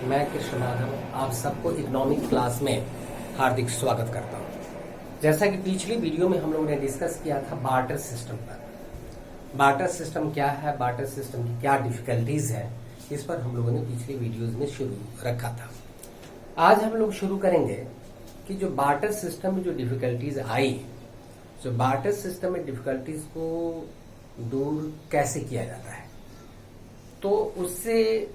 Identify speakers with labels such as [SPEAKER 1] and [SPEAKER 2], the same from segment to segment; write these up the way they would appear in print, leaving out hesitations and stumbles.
[SPEAKER 1] मैं कृष्ण माधव आप सबको इकोनॉमिक क्लास में हार्दिक स्वागत करता हूं। जैसा कि पिछली वीडियो में हम लोगों ने डिस्कस किया था बार्टर सिस्टम पर। बार्टर सिस्टम क्या है, बार्टर सिस्टम की क्या डिफिकल्टीज है, इस पर हम लोगों ने पिछली वीडियोज में शुरू रखा था। आज हम लोग शुरू करेंगे कि जो बार्टर सिस्टम में जो डिफिकल्टीज आई, जो बार्टर सिस्टम में डिफिकल्टीज को दूर कैसे किया जाता है, तो उससे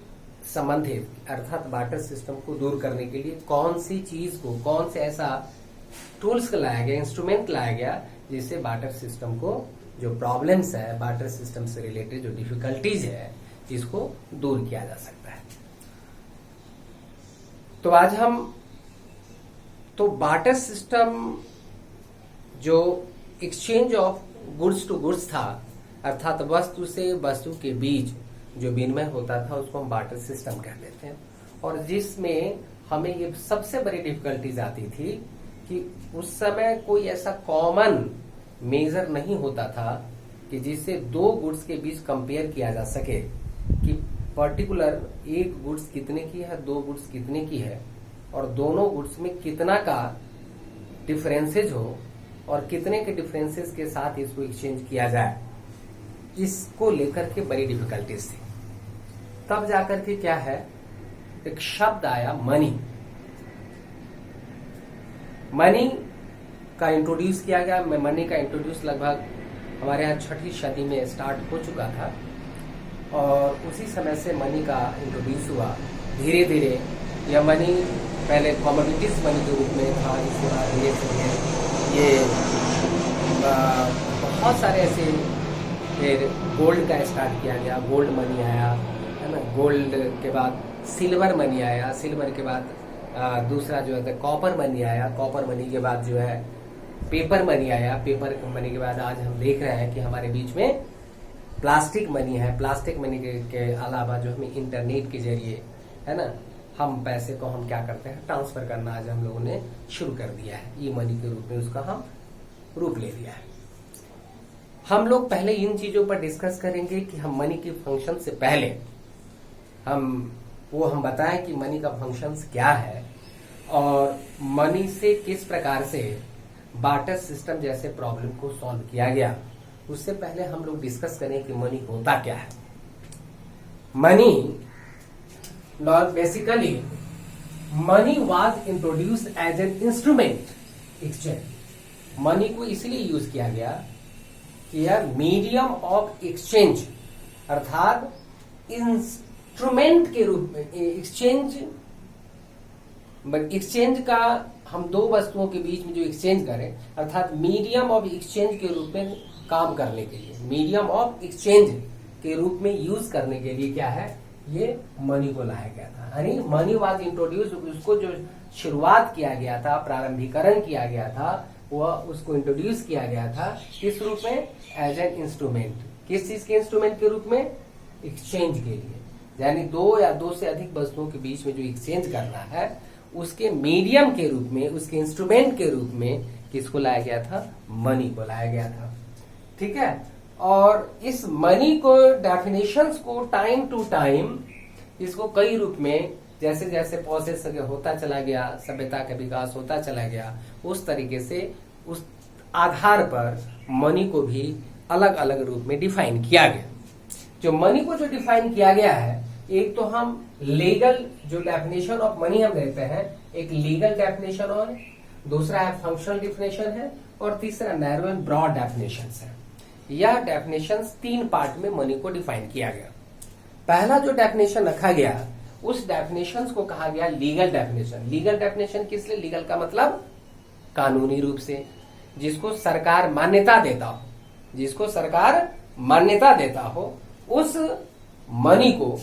[SPEAKER 1] संबंधित अर्थात बार्टर सिस्टम को दूर करने के लिए कौन सी चीज को, कौन से ऐसा टूल्स लाया गया, इंस्ट्रूमेंट लाया गया जिससे बार्टर सिस्टम को जो प्रॉब्लम्स है, बार्टर सिस्टम से रिलेटेड जो डिफिकल्टीज है, इसको दूर किया जा सकता है। तो आज हम बार्टर सिस्टम जो exchange of goods to goods था, अर्थात वस्तु से वस्तु के बीच जो विनिमय होता था, उसको हम बार्टर सिस्टम कह देते हैं। और जिसमें हमें ये सबसे बड़ी डिफिकल्टीज आती थी कि उस समय कोई ऐसा कॉमन मेजर नहीं होता था कि जिससे दो गुड्स के बीच कंपेयर किया जा सके कि पर्टिकुलर एक गुड्स कितने की है, दो गुड्स कितने की है, और दोनों गुड्स में कितना का डिफरेंसेज हो और कितने के डिफरेंसेस के साथ इसको एक्सचेंज किया जाए। इसको लेकर के बड़ी डिफिकल्टीज थी। तब जाकर के क्या है, एक शब्द आया मनी। मनी का इंट्रोड्यूस किया गया। मनी का इंट्रोड्यूस लगभग हमारे यहाँ 6वीं सदी में स्टार्ट हो चुका था और उसी समय से मनी का इंट्रोड्यूस हुआ। धीरे धीरे यह मनी पहले कॉमोडिटीज मनी के रूप में था, इसके बाद धीरे धीरे ये बहुत सारे ऐसे, फिर गोल्ड का स्टार्ट किया गया, गोल्ड मनी आया, है ना। गोल्ड के बाद सिल्वर मनी आया, सिल्वर के बाद दूसरा जो है कॉपर मनी आया, कॉपर मनी के बाद जो है पेपर मनी आया, पेपर मनी के बाद आज हम देख रहे हैं कि हमारे बीच में प्लास्टिक मनी है। प्लास्टिक मनी के अलावा जो हमें इंटरनेट के जरिए, है ना, हम पैसे को हम क्या करते हैं, ट्रांसफर करना आज हम लोगों ने शुरू कर दिया है। ई मनी के रूप में उसका हम रूप ले लिया है। हम लोग पहले इन चीजों पर डिस्कस करेंगे कि हम मनी के फंक्शन से पहले हम बताएं कि मनी का फंक्शंस क्या है और मनी से किस प्रकार से बार्टर सिस्टम जैसे प्रॉब्लम को सॉल्व किया गया। उससे पहले हम लोग डिस्कस करें कि मनी होता क्या है। Money basically money was introduced as an instrument exchange. Money को इसलिए यूज किया गया कि यह मीडियम ऑफ एक्सचेंज, अर्थात इंस्ट्रूमेंट के रूप में एक्सचेंज का हम दो वस्तुओं के बीच में जो एक्सचेंज करें, अर्थात मीडियम ऑफ एक्सचेंज के रूप में काम करने के लिए, मीडियम ऑफ एक्सचेंज के रूप में यूज करने के लिए क्या है, ये मनी को लाया गया था। यानी मनी वाज इंट्रोड्यूस, उसको जो शुरुआत किया गया था, प्रारंभिकरण किया गया था, वह उसको इंट्रोड्यूस किया गया था किस रूप में, एज एन इंस्ट्रूमेंट। किस चीज के इंस्ट्रूमेंट के रूप में, एक्सचेंज के लिए। यानी दो या दो से अधिक वस्तुओं के बीच में जो एक्सचेंज करना है, उसके मीडियम के रूप में, उसके इंस्ट्रूमेंट के रूप में किसको लाया गया था, मनी को लाया गया था। ठीक है। और इस मनी को डेफिनेशंस को टाइम टू टाइम इसको कई रूप में, जैसे जैसे प्रोसेस होता चला गया, सभ्यता का विकास होता चला गया, उस तरीके से उस आधार पर मनी को भी अलग अलग रूप में डिफाइन किया गया। जो मनी को जो डिफाइन किया गया है, एक तो हम लीगल जो डेफिनेशन ऑफ मनी हम देते हैं, एक लीगल डेफिनेशन, और दूसरा है फंक्शनल डेफिनेशन है, और तीसरा नैरो एंड ब्रॉड डेफिनेशन है। यह डेफिनेशन 3 पार्ट में मनी को डिफाइन किया गया। पहला जो डेफिनेशन रखा गया, उस डेफिनेशन को कहा गया लीगल डेफिनेशन। लीगल डेफिनेशन किस लिए, लीगल का मतलब कानूनी रूप से, जिसको सरकार मान्यता देता हो, जिसको सरकार मान्यता देता हो, उस मनी को,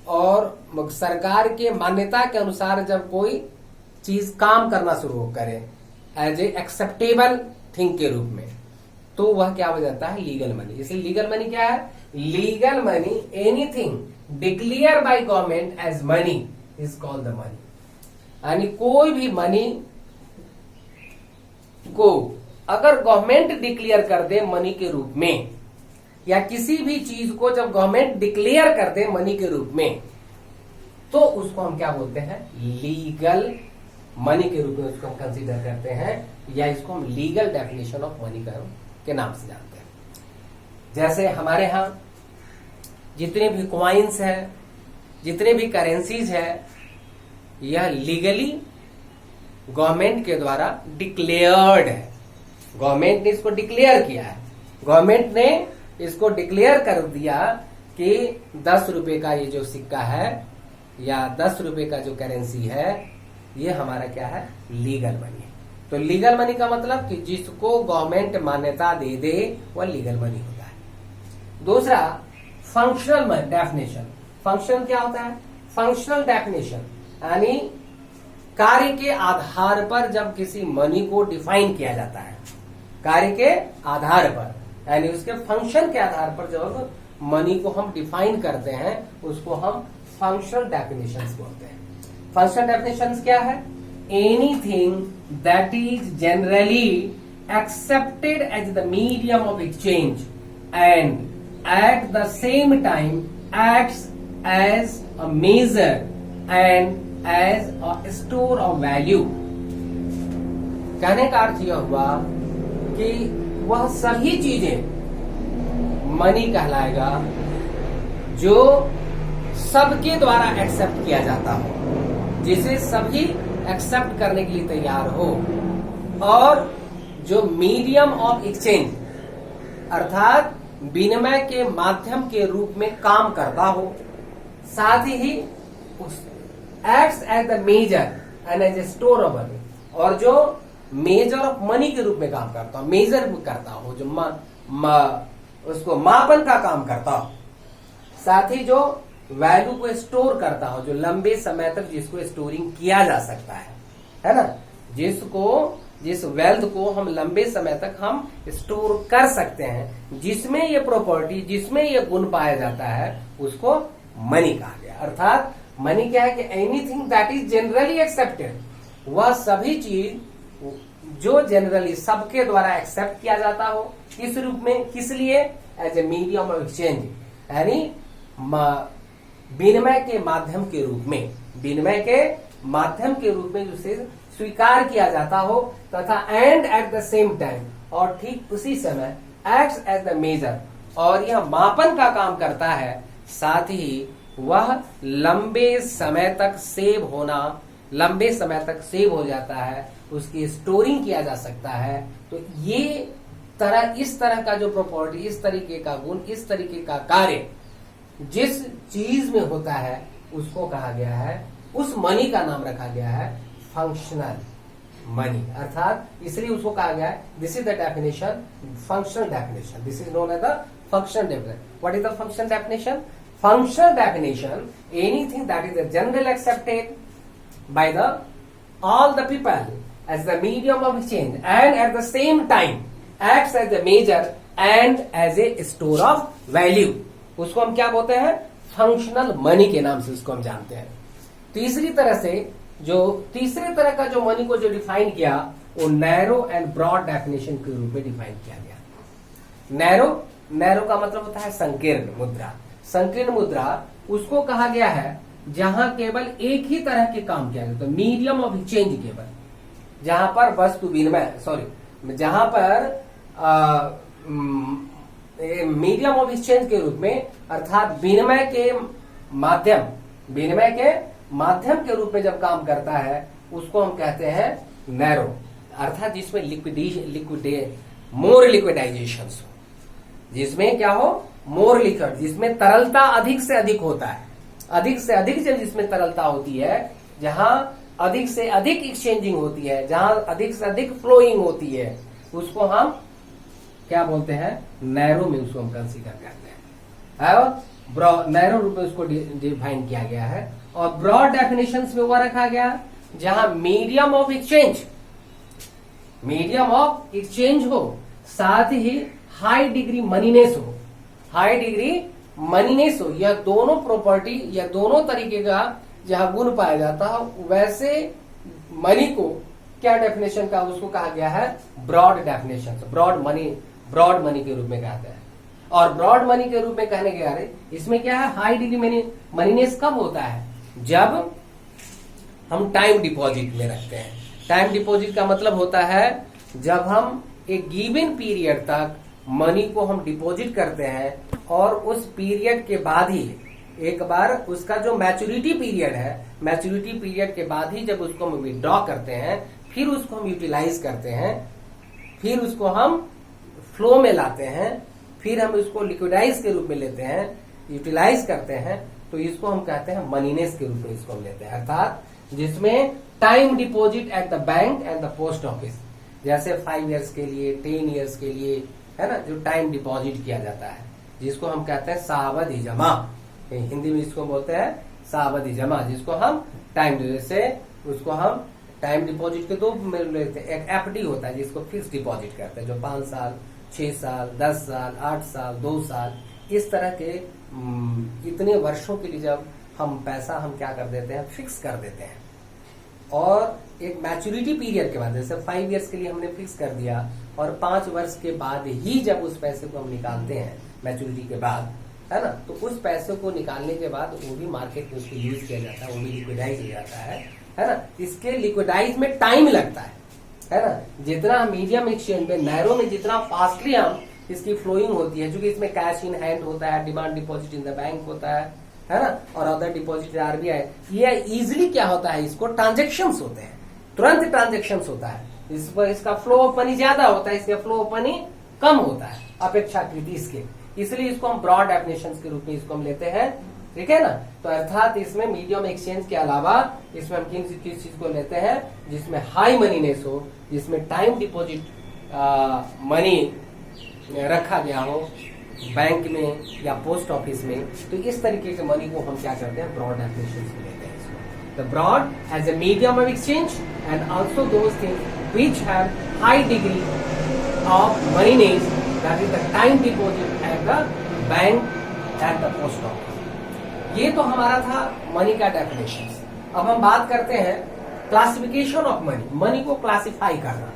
[SPEAKER 1] और सरकार के मान्यता के अनुसार जब कोई चीज काम करना शुरू करे एज ए एक्सेप्टेबल थिंग के रूप में, तो वह क्या हो जाता है, लीगल मनी। इसलिए लीगल मनी क्या है, legal money anything declare by government as money is called the money. यानी कोई भी मनी को अगर गवर्नमेंट डिक्लेयर कर दे मनी के रूप में, या किसी भी चीज को जब गवर्नमेंट डिक्लेयर कर दे मनी के रूप में, तो उसको हम क्या बोलते हैं, लीगल मनी के रूप में उसको हम कंसीडर करते हैं, या इसको हम लीगल डेफिनेशन ऑफ मनी के नाम से जानते हैं। जैसे हमारे यहां जितने भी कॉइन्स है, जितने भी करेंसीज है, यह लीगली गवर्नमेंट के द्वारा डिक्लेयर्ड है। गवर्नमेंट ने इसको डिक्लेयर किया है। गवर्नमेंट ने इसको डिक्लेयर कर दिया कि 10 रुपए का ये जो सिक्का है या 10 रुपए का जो करेंसी है, ये हमारा क्या है, लीगल मनी है। तो लीगल मनी का मतलब कि जिसको गवर्नमेंट मान्यता दे दे वह लीगल मनी होता है। दूसरा, फंक्शनल डेफिनेशन। फंक्शन क्या होता है, फंक्शनल डेफिनेशन यानी कार्य के आधार पर जब किसी मनी को डिफाइन किया जाता है, कार्य के आधार पर यानी उसके फंक्शन के आधार पर जब मनी को हम डिफाइन करते हैं उसको हम फंक्शनल डेफिनेशंस बोलते हैं। फंक्शनल डेफिनेशंस क्या है, anything that is generally accepted as the medium of exchange and at the same time acts as a measure and as a store of value. कहने का अर्थ यह हुआ कि वह सभी चीजें मनी कहलाएगा जो सबके द्वारा एक्सेप्ट किया जाता हो, जिसे सभी एक्सेप्ट करने के लिए तैयार हो, और जो मीडियम ऑफ एक्सचेंज अर्थात विनिमय के माध्यम के रूप में काम करता हो, साथ ही acts as the measure and as a store of money, और जो मेजर ऑफ मनी के रूप में काम करता हो, मेजर करता हो, जो उसको मापन का काम करता हो, साथ ही जो वैल्यू को स्टोर करता हो, जो लंबे समय तक जिसको स्टोरिंग किया जा सकता है ना, जिस वेल्थ को हम लंबे समय तक हम स्टोर कर सकते हैं, जिसमें ये प्रॉपर्टी, जिसमें ये गुण पाया जाता है, उसको मनी कहा गया। अर्थात मनी क्या है कि anything that is generally accepted, वह सभी चीज जो जनरली सबके द्वारा एक्सेप्ट किया जाता हो, किस रूप में, किस लिए, as a medium of exchange यानी विनिमय के माध्यम के रूप में, विनिमय के माध्यम के रूप में जिसे स्वीकार किया जाता हो, तथा and at the same time, और ठीक उसी समय एक्ट्स एज द मेजर, और यह मापन का काम करता है, साथ ही वह लंबे समय तक सेव हो जाता है, उसकी स्टोरिंग किया जा सकता है। तो ये इस तरह का जो प्रॉपर्टी, इस तरीके का गुण, इस तरीके का कार्य जिस चीज में होता है उसको कहा गया है, उस मनी का नाम रखा गया है फंक्शनल मनी। अर्थात इसलिए उसको कहा गया है, this is the definition, functional definition, this is known as the functional definition. What is the functional definition? Functional definition, anything that is generally accepted by all the people as the medium of exchange and at the same time acts as a measure and as a store of value, उसको हम क्या बोलते हैं? Functional money के नाम से उसको हम जानते हैं। तीसरी तरह का जो मनी को जो डिफाइन किया, वो नैरो एंड ब्रॉड डेफिनेशन के रूप में डिफाइन किया गया। नैरो का मतलब होता है संकीर्ण मुद्रा। संकीर्ण मुद्रा उसको कहा गया है जहां केवल एक ही तरह के काम किया जाता है, मीडियम ऑफ एक्सचेंज, केवल जहां पर वस्तु विनिमय, जहां पर मीडियम ऑफ एक्सचेंज के रूप में, अर्थात विनिमय के माध्यम के रूप में जब काम करता है, उसको हम कहते हैं नैरो। अर्थात जिसमें मोर लिक्विडाइजेशन हो, जिसमें क्या हो, मोर लिक्विड, जिसमें तरलता अधिक से अधिक होता है, अधिक से अधिक जब जिसमें तरलता होती है, जहां अधिक से अधिक एक्सचेंजिंग होती है, जहां अधिक से अधिक फ्लोइंग होती है, उसको हम क्या बोलते हैं? नैरो में उसको हम कंसीडर करते हैं। और नैरो रूप में उसको डिफाइन किया गया है। और ब्रॉड डेफिनेशन में वो रखा गया जहां मीडियम ऑफ एक्सचेंज हो, साथ ही हाई डिग्री मनीनेस हो, यह दोनों प्रॉपर्टी या दोनों तरीके का जहां गुण पाया जाता है, वैसे मनी को क्या डेफिनेशन का उसको कहा गया है? ब्रॉड डेफिनेशन, ब्रॉड मनी के रूप में कहते हैं। और ब्रॉड मनी के रूप में कहने के इसमें क्या है? हाई डिग्री मनीनेस कब होता है? जब हम टाइम डिपॉजिट में रखते हैं। टाइम डिपॉजिट का मतलब होता है जब हम एक गिवन पीरियड तक मनी को हम डिपॉजिट करते हैं और उस पीरियड के बाद ही एक बार उसका जो मैच्योरिटी पीरियड है, मैच्योरिटी पीरियड के बाद ही जब उसको हम विड्रॉ करते हैं, फिर उसको हम यूटिलाइज करते हैं, फिर उसको हम फ्लो में लाते हैं, फिर हम उसको लिक्विडाइज के रूप में लेते हैं, यूटिलाइज करते हैं, तो इसको हम कहते हैं मनीनेस के रूप में इसको हम लेते हैं। अर्थात जिसमें time deposit at the bank and the post office, जैसे 5 ईयर्स के लिए, 10 ईयर्स के लिए, है ना, जो टाइम डिपॉजिट किया जाता है, जिसको हम कहते हैं सावधि जमा, हिंदी में इसको बोलते हैं सावधि जमा, जिसको हम टाइम, जैसे उसको हम टाइम डिपॉजिट के दो लेते हैं। एक एफडी होता है जिसको फिक्स डिपॉजिट करते हैं, जो 5 साल, 6 साल, 10 साल, 8 साल, 2 साल, इस तरह के इतने वर्षों के लिए जब हम पैसा हम क्या कर देते हैं, फिक्स कर देते हैं। और एक मैच्योरिटी पीरियड के बाद, जैसे 5 ईयर्स के लिए हमने फिक्स कर दिया और 5 वर्ष के बाद ही जब उस पैसे को हम निकालते हैं मैच्योरिटी के बाद, है ना, तो उस पैसे को निकालने के बाद वो भी मार्केट में उसको यूज किया जाता है, वो भी लिक्विडाइज हो जाता है ना। इसके लिक्विडाइज में टाइम लगता है ना। जितना मीडियम एक्सचेंज में, नैरो में जितना फास्टली हम इसकी फ्लोइंग होती है, क्योंकि इसमें कैश इन हैंड होता है, demand deposit in the bank होता है ना, और अदर डिपॉजिट आरबीआई, ये इजिली क्या होता है, इसको ट्रांजेक्शन्स होते हैं, तुरंत ट्रांजेक्शन्स होता है, इस पर इसका फ्लो ऑफ मनी ज्यादा होता है, इसका फ्लो ऑफ मनी कम होता है अपेक्षाकृत इसके, इसलिए इसको हम ब्रॉड डेफिनेशन के रूप में इसको हम लेते हैं, ठीक है ना। तो अर्थात इसमें मीडियम एक्सचेंज के अलावा इसमें हम किस चीज को लेते हैं, जिसमें हाई मनीनेस हो, जिसमें टाइम डिपॉजिट मनी रखा गया हो बैंक में या पोस्ट ऑफिस में, तो इस तरीके के मनी को हम क्या करते हैं, ब्रॉड डेफिनेशन में लेते हैं इसको। The broad as a medium of exchange and also those things which have high degree of moneyness, that is the time deposit at the bank and the post office. ये तो हमारा था money का definition. अब हम बात करते हैं क्लासिफिकेशन ऑफ मनी, मनी को क्लासिफाई करना।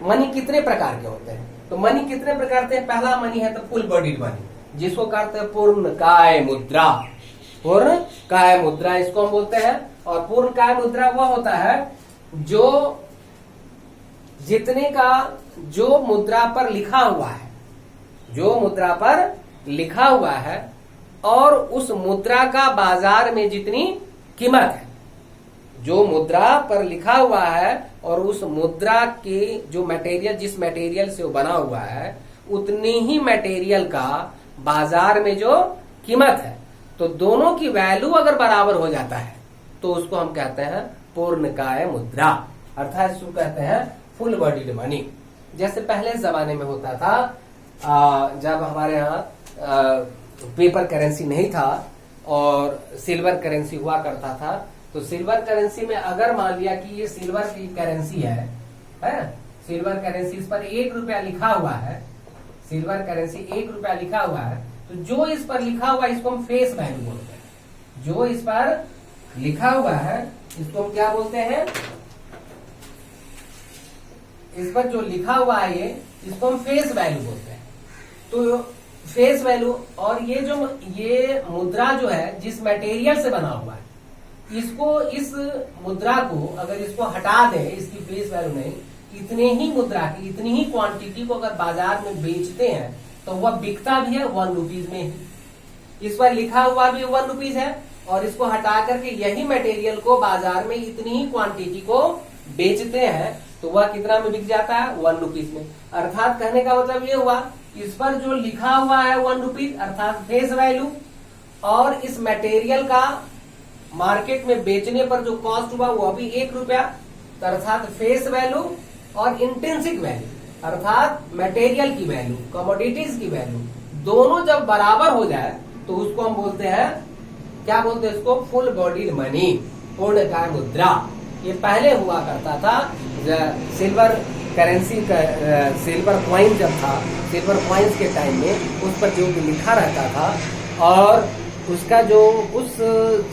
[SPEAKER 1] मनी कितने प्रकार के होते हैं, तो मनी कितने प्रकार के हैं। पहला मनी है तो फुल बॉडीड मनी, जिसको कहते हैं पूर्णकाय मुद्रा, पूर्णकाय मुद्रा इसको हम बोलते हैं। और पूर्णकाय मुद्रा वह होता है जो जितने का जो मुद्रा पर लिखा हुआ है, जो मुद्रा पर लिखा हुआ है और उस मुद्रा का बाजार में जितनी कीमत है, जो मुद्रा पर लिखा हुआ है और उस मुद्रा के जो मटेरियल, जिस मटेरियल से वो बना हुआ है, उतनी ही मटेरियल का बाजार में जो कीमत है, तो दोनों की वैल्यू अगर बराबर हो जाता है तो उसको हम कहते हैं पूर्णकाय मुद्रा, अर्थात इसको कहते हैं फुल बॉडीड मनी। जैसे पहले जमाने में होता था, जब हमारे यहाँ पेपर करेंसी नहीं था और सिल्वर करेंसी हुआ करता था, तो सिल्वर करेंसी में अगर मान लिया कि ये सिल्वर की करेंसी है, सिल्वर करेंसी, इस पर 1 रुपया लिखा हुआ है, सिल्वर करेंसी 1 रुपया लिखा हुआ है, तो जो इस पर लिखा हुआ है इसको हम फेस वैल्यू बोलते हैं। जो इस पर लिखा हुआ है इसको हम क्या बोलते हैं, इस पर जो लिखा हुआ है ये, इसको हम फेस वैल्यू बोलते हैं। तो फेस वैल्यू, और ये मुद्रा जो है जिस मटेरियल से बना हुआ है, इसको, इस मुद्रा को अगर इसको हटा दें, इसकी फेस वैल्यू नहीं, इतने ही मुद्रा की, इतनी ही क्वांटिटी को अगर बाजार में बेचते हैं तो वह बिकता भी है 1 रुपीज में ही। इस पर लिखा हुआ भी 1 रुपीज है और इसको हटा करके यही मटेरियल को बाजार में इतनी ही क्वांटिटी को बेचते हैं तो वह कितना में बिक जाता है, 1 रुपीज में। अर्थात कहने का मतलब ये हुआ, इस पर जो लिखा हुआ है 1 रुपीज अर्थात फेस वैल्यू, और इस मटेरियल का मार्केट में बेचने पर जो कॉस्ट हुआ वो अभी 1 रुपया, अर्थात फेस वैल्यू और इंटेंसिक वैल्यू अर्थात मटेरियल की वैल्यू, कमोडिटीज की वैल्यू, दोनों जब बराबर हो जाए तो उसको हम बोलते हैं, क्या बोलते हैं इसको, फुल बॉडीड मनी, पूर्णकाय मुद्रा। ये पहले हुआ करता था सिल्वर करेंसी का, सिल्वर कॉइन जब था, सिल्वर कॉइन्स के टाइम में उस पर जो लिखा रहता था और उसका जो उस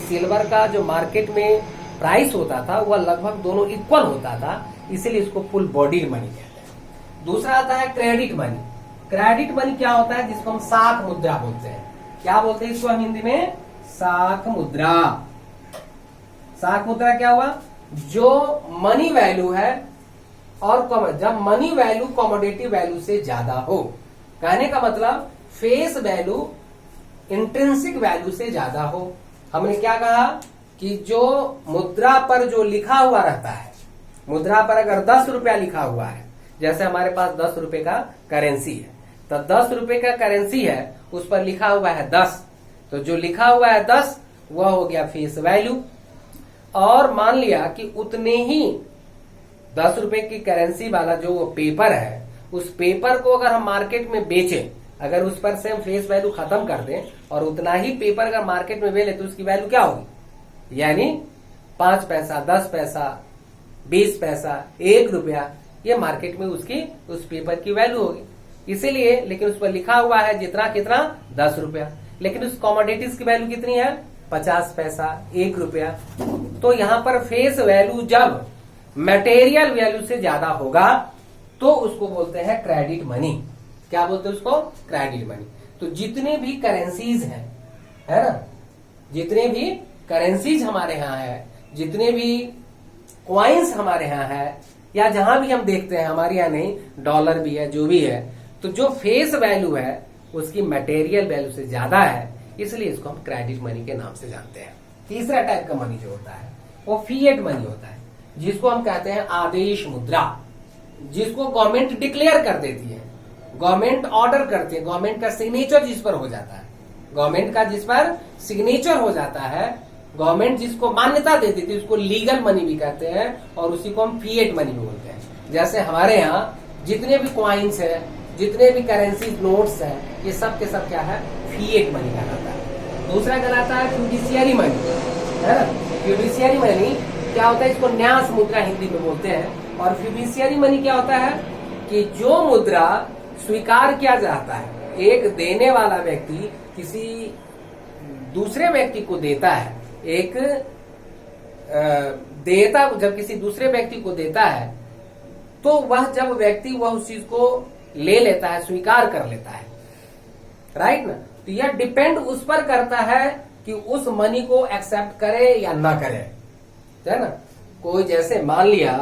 [SPEAKER 1] सिल्वर का जो मार्केट में प्राइस होता था वह लगभग दोनों इक्वल होता था, इसीलिए इसको फुल बॉडीड मनी कहते हैं। दूसरा आता है क्रेडिट मनी। क्रेडिट मनी क्या होता है, जिसको हम साख मुद्रा बोलते हैं। क्या बोलते हैं इसको हम हिंदी में, साख मुद्रा। शाख मुद्रा क्या हुआ, जो मनी वैल्यू है और जब मनी वैल्यू कॉमोडिटी वैल्यू से ज्यादा हो, कहने का मतलब फेस वैल्यू इंट्रिंसिक वैल्यू से ज्यादा हो। हमने क्या कहा कि जो मुद्रा पर जो लिखा हुआ रहता है, मुद्रा पर अगर 10 रुपया लिखा हुआ है, जैसे हमारे पास 10 रुपए का करेंसी है, तो 10 रुपए का करेंसी है, उस पर लिखा हुआ है 10, तो जो लिखा हुआ है 10 वह हो गया फेस वैल्यू। और मान लिया कि उतने ही 10 रुपए की करेंसी वाला जो पेपर है, उस पेपर को अगर हम मार्केट में बेचें, अगर उस पर से हम फेस वैल्यू खत्म कर दें और उतना ही पेपर अगर मार्केट में बेचे तो उसकी वैल्यू क्या होगी, यानी 5 पैसा, 10 पैसा, 20 पैसा, 1 रुपया, ये मार्केट में उसकी उस पेपर की वैल्यू होगी। इसीलिए लेकिन उस पर लिखा हुआ है जितना कितना 10 रुपया, लेकिन उस कॉमोडिटीज की वैल्यू कितनी है 50 पैसा, 1 रुपया। तो यहां पर फेस वैल्यू जब मटेरियल वैल्यू से ज्यादा होगा तो उसको बोलते हैं क्रेडिट मनी। क्या बोलते हैं उसको, क्रेडिट मनी। तो जितने भी करेंसीज हैं, है ना, जितने भी करेंसीज हमारे यहाँ है, जितने भी क्वाइंस हमारे यहाँ है, या जहां भी हम देखते हैं, हमारे यहाँ नहीं, डॉलर भी है, जो भी है, तो जो फेस वैल्यू है उसकी मटेरियल वैल्यू से ज्यादा है, इसलिए इसको हम क्रेडिट मनी के नाम से जानते हैं। तीसरा टाइप का मनी जो होता है वो फिएट मनी होता है, जिसको हम कहते हैं आदेश मुद्रा, जिसको गवर्नमेंट डिक्लेयर कर देती है, गवर्नमेंट ऑर्डर करती है, गवर्नमेंट का सिग्नेचर जिस पर हो जाता है, गवर्नमेंट का जिस पर सिग्नेचर हो जाता है, गवर्नमेंट जिसको मान्यता दे देती है, उसको लीगल मनी भी कहते हैं और उसी को हम फिएट मनी भी बोलते हैं। जैसे हमारे यहाँ जितने भी क्वाइंस है, जितने भी करेंसी नोट्स हैं, ये सब के सब क्या है, फिएट मनी कहलाता है। दूसरा कहलाता है फ्यूडिशियरी मनी, है ना। फ्यूडिशियरी मनी क्या होता है, इसको न्यास मुद्रा हिंदी में बोलते हैं। और फ्यूडिशियरी मनी क्या होता है कि जो मुद्रा स्वीकार किया जाता है, एक देने वाला व्यक्ति किसी दूसरे व्यक्ति को देता है, एक देता जब किसी दूसरे व्यक्ति को देता है, तो वह जब व्यक्ति वह उस चीज को ले लेता है, स्वीकार कर लेता है, राइट ना। तो यह डिपेंड उस पर करता है कि उस मनी को एक्सेप्ट करे या ना करे, है ना। कोई जैसे मान लिया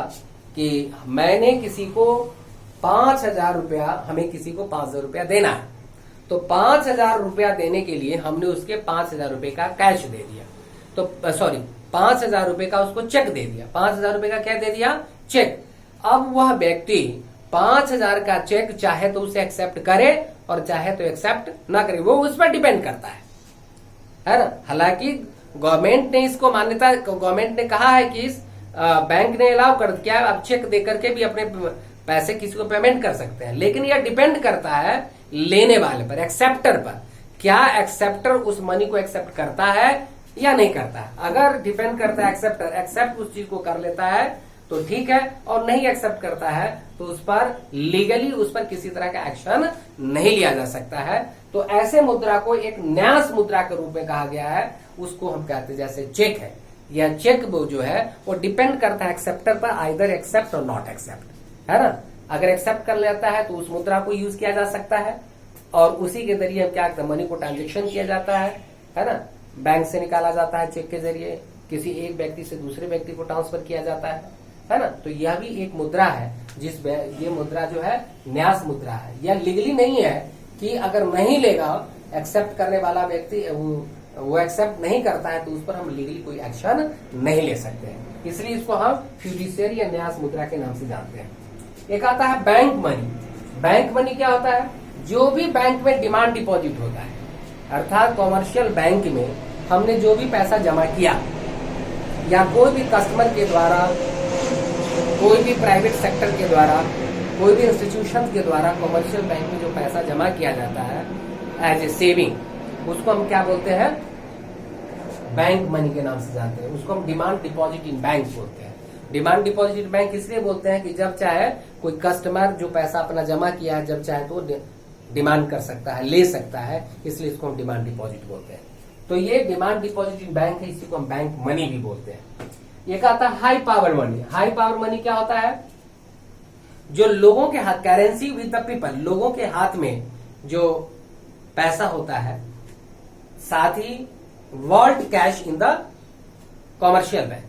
[SPEAKER 1] कि मैंने किसी को 5,000 रुपया, हमें किसी को 5,000 रुपया देना है, तो 5,000 रुपया देने के लिए हमने उसके 5,000 रुपए का कैश दे दिया, तो सॉरी 5,000 रुपए का उसको चेक दे दिया, 5,000 रुपए का क्या दे दिया, चेक। अब वह व्यक्ति 5,000 का चेक चाहे तो उसे एक्सेप्ट करे और चाहे तो एक्सेप्ट ना करे, वो उस पर डिपेंड करता है ना। हालांकि गवर्नमेंट ने इसको मान्यता, गवर्नमेंट ने कहा है कि इस बैंक ने अलाउ कर दिया, आप चेक दे करके भी अपने पैसे किसी को पेमेंट कर सकते हैं, लेकिन यह डिपेंड करता है लेने वाले पर, एक्सेप्टर पर, क्या एक्सेप्टर उस मनी को एक्सेप्ट करता है या नहीं करता है। अगर डिपेंड करता है एक्सेप्टर एक्सेप्ट उस चीज को कर लेता है तो ठीक है, और नहीं एक्सेप्ट करता है तो उस पर लीगली उस पर किसी तरह का एक्शन नहीं लिया जा सकता है। तो ऐसे मुद्रा को एक न्यास मुद्रा के रूप में कहा गया है, उसको हम कहते हैं जैसे चेक है, यह चेक वो जो है वो डिपेंड करता है एक्सेप्टर पर, आइदर एक्सेप्ट और नॉट एक्सेप्ट, है ना। अगर एक्सेप्ट कर लेता है तो उस मुद्रा को यूज किया जा सकता है और उसी के जरिए हम क्या करते हैं, मनी को ट्रांजेक्शन किया जाता है ना। बैंक से निकाला जाता है चेक के जरिए, किसी एक व्यक्ति से दूसरे व्यक्ति को ट्रांसफर किया जाता है ना। तो यह भी एक मुद्रा है, जिस ये मुद्रा जो है न्यास मुद्रा है। यह लीगली नहीं है कि अगर नहीं लेगा एक्सेप्ट करने वाला व्यक्ति, वो एक्सेप्ट नहीं करता है तो उस पर हम लीगली कोई एक्शन नहीं ले सकते हैं, इसलिए इसको हम फ्यूडिशियरी या न्यास मुद्रा के नाम से जानते हैं। एक आता है बैंक मनी। बैंक मनी क्या होता है, जो भी बैंक में डिमांड डिपॉजिट होता है, अर्थात कॉमर्शियल बैंक में हमने जो भी पैसा जमा किया या कोई भी कस्टमर के द्वारा, कोई भी प्राइवेट सेक्टर के द्वारा, कोई भी इंस्टीट्यूशन के द्वारा कॉमर्शियल बैंक में जो पैसा जमा किया जाता है एज ए सेविंग, उसको हम क्या बोलते हैं, बैंक मनी के नाम से जानते हैं। उसको हम डिमांड डिपॉजिट इन बैंक बोलते हैं। डिमांड डिपॉजिट इन बैंक इसलिए बोलते हैं कि जब चाहे कोई कस्टमर जो पैसा अपना जमा किया है, जब चाहे तो डिमांड कर सकता है, ले सकता है, इसलिए इसको हम डिमांड डिपॉजिट बोलते हैं। तो ये डिमांड डिपॉजिट इन बैंक है, इसी को हम बैंक मनी भी बोलते हैं। एक आता है high power money. High power money क्या होता है, जो लोगों के हाथ, करेंसी विद द पीपल, लोगों के हाथ में जो पैसा होता है, साथ ही vault cash in the commercial bank,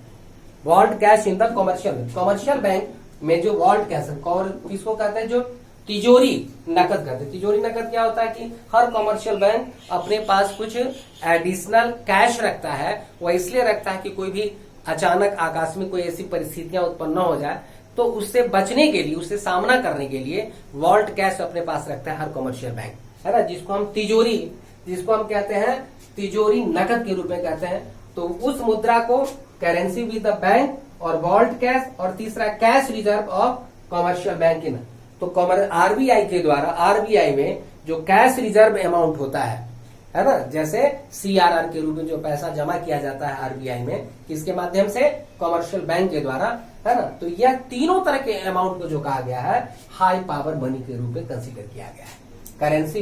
[SPEAKER 1] vault cash in the commercial bank में जो वॉल्ट कैश किसको कहते हैं, जो तिजोरी नकद कहते हैं। तिजोरी नकद क्या होता है कि हर कॉमर्शियल बैंक अपने पास कुछ एडिशनल कैश रखता है। वह इसलिए रखता है कि कोई भी अचानक आकस्मिक कोई ऐसी परिस्थितियां उत्पन्न हो जाए तो उससे बचने के लिए, उससे सामना करने के लिए वॉल्ट कैश अपने पास रखता है हर कॉमर्शियल बैंक, है ना, जिसको हम कहते हैं तिजोरी नकद के रूप में कहते हैं। तो उस मुद्रा को करेंसी विद द बैंक और वॉल्ट कैश, और तीसरा cash reserve of commercial bank in. तो आरबीआई के द्वारा, आरबीआई में जो कैश रिजर्व अमाउंट होता है ना, जैसे सीआरआर के रूप में जो पैसा जमा किया जाता है आरबीआई में, किसके माध्यम से, कॉमर्शियल बैंक के द्वारा, है ना। तो यह तीनों तरह के अमाउंट को जो कहा गया है हाई पावर मनी के रूप में कंसीडर किया गया है। Currency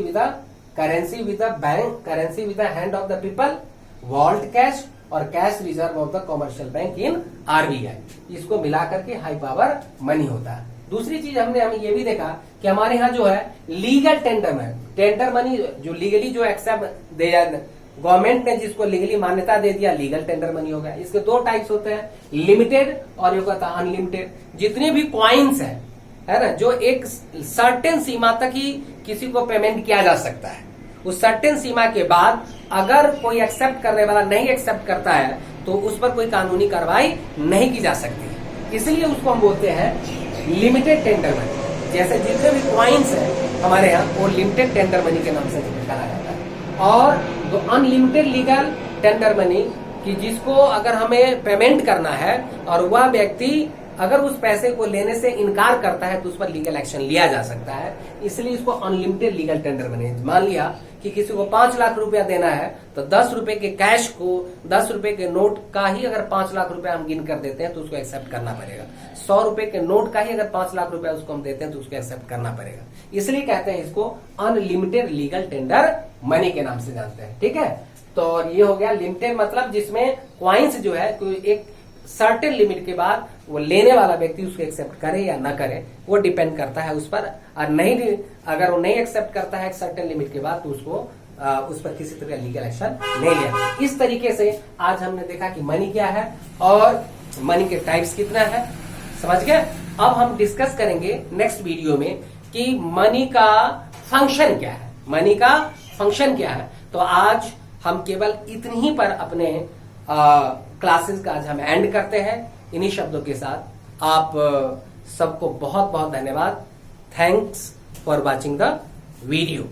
[SPEAKER 1] with the bank, currency with the hand of the people, vault cash और cash reserve of the commercial bank in RBI, इसको मिलाकर के हाई पावर मनी होता है। दूसरी चीज हमें ये भी देखा कि हमारे यहाँ जो है लीगल टेंडर मनी, जो लीगली जो एक्सेप्ट दे जाए, गवर्नमेंट ने जिसको लीगली मान्यता दे दिया, लीगल टेंडर मनी हो गया। इसके दो टाइप्स होते हैं, लिमिटेड और एक होता है अनलिमिटेड। जितने भी कॉइन्स है ना, जो एक सर्टेन सीमा तक ही किसी को पेमेंट किया जा सकता है, उस सर्टेन सीमा के बाद अगर कोई एक्सेप्ट करने वाला नहीं एक्सेप्ट करता है तो उस पर कोई कानूनी कार्रवाई नहीं की जा सकती। इसलिए उसको हम बोलते हैं लिमिटेड टेंडर मनी। जैसे जितने भी कॉइन्स है हमारे यहाँ वो लिमिटेड टेंडर मनी के नाम से निकाला जाता है। और तो अनलिमिटेड लीगल टेंडर मनी कि जिसको अगर हमें पेमेंट करना है और वह व्यक्ति अगर उस पैसे को लेने से इनकार करता है तो उस पर लीगल एक्शन लिया जा सकता है, इसलिए इसको अनलिमिटेड लीगल टेंडर मनी। मान लिया कि किसी को 5 लाख रुपया देना है तो 10 रुपए के कैश को, 10 रुपए के नोट का ही अगर 5 लाख रुपया हम गिन कर देते हैं तो उसको एक्सेप्ट करना पड़ेगा। 100 रुपए के नोट का ही अगर 5 लाख रुपया उसको हम देते हैं तो उसको एक्सेप्ट करना पड़ेगा। इसलिए कहते हैं इसको अनलिमिटेड लीगल टेंडर मनी के नाम से जानते हैं। ठीक है, तो ये हो गया लिमिटेड, मतलब जिसमें क्वाइंस जो है कोई एक सर्टेन लिमिट के बाद वो लेने वाला व्यक्ति उसको एक्सेप्ट करे या ना करे, वो डिपेंड करता है उस पर। और नहीं, अगर वो नहीं एक्सेप्ट करता है एक सर्टेन लिमिट के बाद तो उसको उस पर किसी तरह लीगल एक्शन नहीं लिया। इस तरीके से आज हमने देखा कि मनी क्या है और मनी के टाइप्स कितना है, समझ गए। अब हम डिस्कस करेंगे नेक्स्ट वीडियो में कि मनी का फंक्शन क्या है, मनी का फंक्शन क्या है। तो आज हम केवल इतनी ही पर अपने क्लासेस का आज हम एंड करते हैं इन्हीं शब्दों के साथ। आप सबको बहुत बहुत धन्यवाद। Thanks for watching the video.